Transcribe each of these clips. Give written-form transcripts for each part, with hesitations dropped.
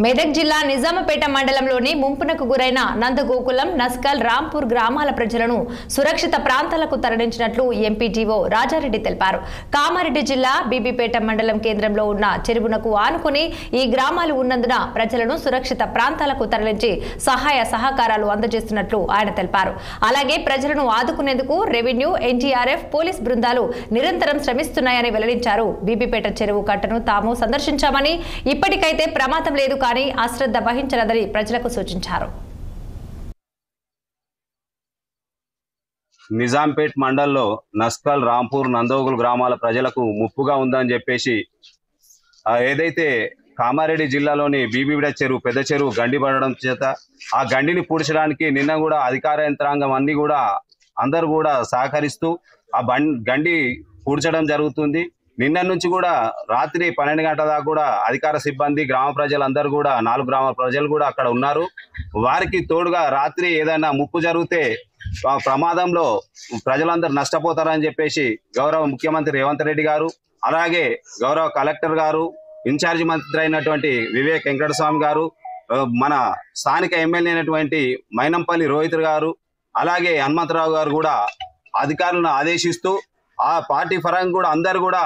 మెదక్ జిల్లా నిజామపేట మండలంలోని ముంపునకు గురైన నందగోకులం, నస్కల్, రాంపూర్ గ్రామాల ప్రజలను సురక్షిత ప్రాంతాలకు తరలించినట్లు ఎంపీటీఓ రాజారెడ్డి తెలిపారు. కామారెడ్డి జిల్లా బీబీపేట మండలం కేంద్రంలో ఉన్న చెరువునకు ఆనుకుని ఈ గ్రామాలు ఉన్నందున ప్రజలను సురక్షిత ప్రాంతాలకు తరలించి సహాయ సహకారాలు అందజేస్తున్నట్లు ఆయన తెలిపారు. అలాగే ప్రజలను ఆదుకునేందుకు రెవెన్యూ, ఎన్డీఆర్ఎఫ్, పోలీస్ బృందాలు నిరంతరం శ్రమిస్తున్నాయని వెల్లడించారు. బీబీపేట చెరువు కట్టను తాము సందర్శించామని, ఇప్పటికైతే ప్రమాదం లేదు కానీ అశ్రద్ధ వహించరాదని ప్రజలకు సూచించారు. నిజాంపేట్ మండల్లో నస్కల్, రాంపూర్, నందోగుల్ గ్రామాల ప్రజలకు ముప్పుగా ఉందని చెప్పేసి ఏదైతే కామారెడ్డి జిల్లాలోని బీబీపేట చెరువు, పెద్ద చెరువు గండి పడడం చేత ఆ గండిని పూడ్చడానికి నిన్న కూడా అధికార యంత్రాంగం అన్ని కూడా అందరూ కూడా సహకరిస్తూ ఆ గండి పూడ్చడం జరుగుతుంది. నిన్న నుంచి కూడా రాత్రి 12 గంటల దాకా కూడా అధికార సిబ్బంది, గ్రామ ప్రజలందరూ కూడా 4 గ్రామాల ప్రజలు కూడా అక్కడ ఉన్నారు. వారికి తోడుగా రాత్రి ఏదైనా ముప్పు జరిగితే ఆ ప్రమాదంలో ప్రజలందరూ నష్టపోతారని చెప్పేసి గౌరవ ముఖ్యమంత్రి రేవంత్ రెడ్డి గారు, అలాగే గౌరవ కలెక్టర్ గారు, ఇన్ఛార్జి మంత్రి అయినటువంటి వివేక్ వెంకటస్వామి గారు, మన స్థానిక ఎమ్మెల్యే అయినటువంటి మైనంపల్లి రోహిత్ గారు, అలాగే హనుమంతరావు గారు కూడా అధికారులను ఆదేశిస్తూ ఆ పార్టీ పరంగా కూడా అందరు కూడా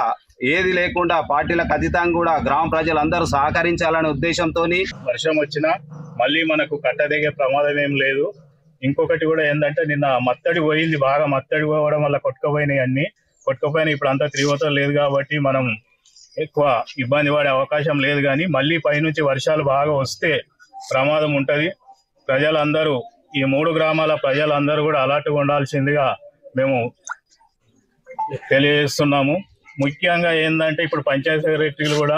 ఏది లేకుండా పార్టీలకు అతీతంగా కూడా గ్రామ ప్రజలందరూ సహకరించాలనే ఉద్దేశంతో వర్షం వచ్చినా మళ్ళీ మనకు కట్టదిగే ప్రమాదం ఏం లేదు. ఇంకొకటి కూడా ఏంటంటే నిన్న మత్తడి పోయింది, బాగా మత్తడి పోవడం వల్ల కొట్టుకుపోయినాయి, అన్ని కొట్టుకుపోయినాయి. ఇప్పుడు అంతా తిరుగుతం లేదు కాబట్టి మనం ఎక్కువ ఇబ్బంది పడే అవకాశం లేదు. కానీ మళ్ళీ పైనుంచి వర్షాలు బాగా వస్తే ప్రమాదం ఉంటుంది. ప్రజలందరూ, ఈ 3 గ్రామాల ప్రజలందరూ కూడా అలర్ట్గా ఉండాల్సిందిగా మేము తెలియజేస్తున్నాము. ముఖ్యంగా ఏంటంటే ఇప్పుడు పంచాయతీ సెక్రటరీలు కూడా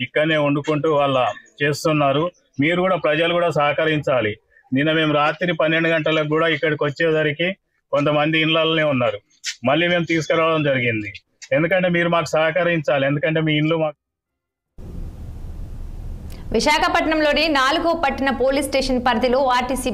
ఇక్కడనే వండుకుంటూ వాళ్ళ చేస్తున్నారు. మీరు కూడా, ప్రజలు కూడా సహకరించాలి. నిన్న మేము రాత్రి 12 గంటలకు కూడా ఇక్కడికి వచ్చేసరికి కొంతమంది ఇళ్ళనే ఉన్నారు. మళ్ళీ మేము తీసుకురావడం జరిగింది. ఎందుకంటే మీరు మాకు సహకరించాలి, ఎందుకంటే మీ ఇల్లు మాకు. విశాఖపట్నంలోని 4వ పట్టణ పోలీస్ స్టేషన్ పరిధిలో ఆర్టీసీ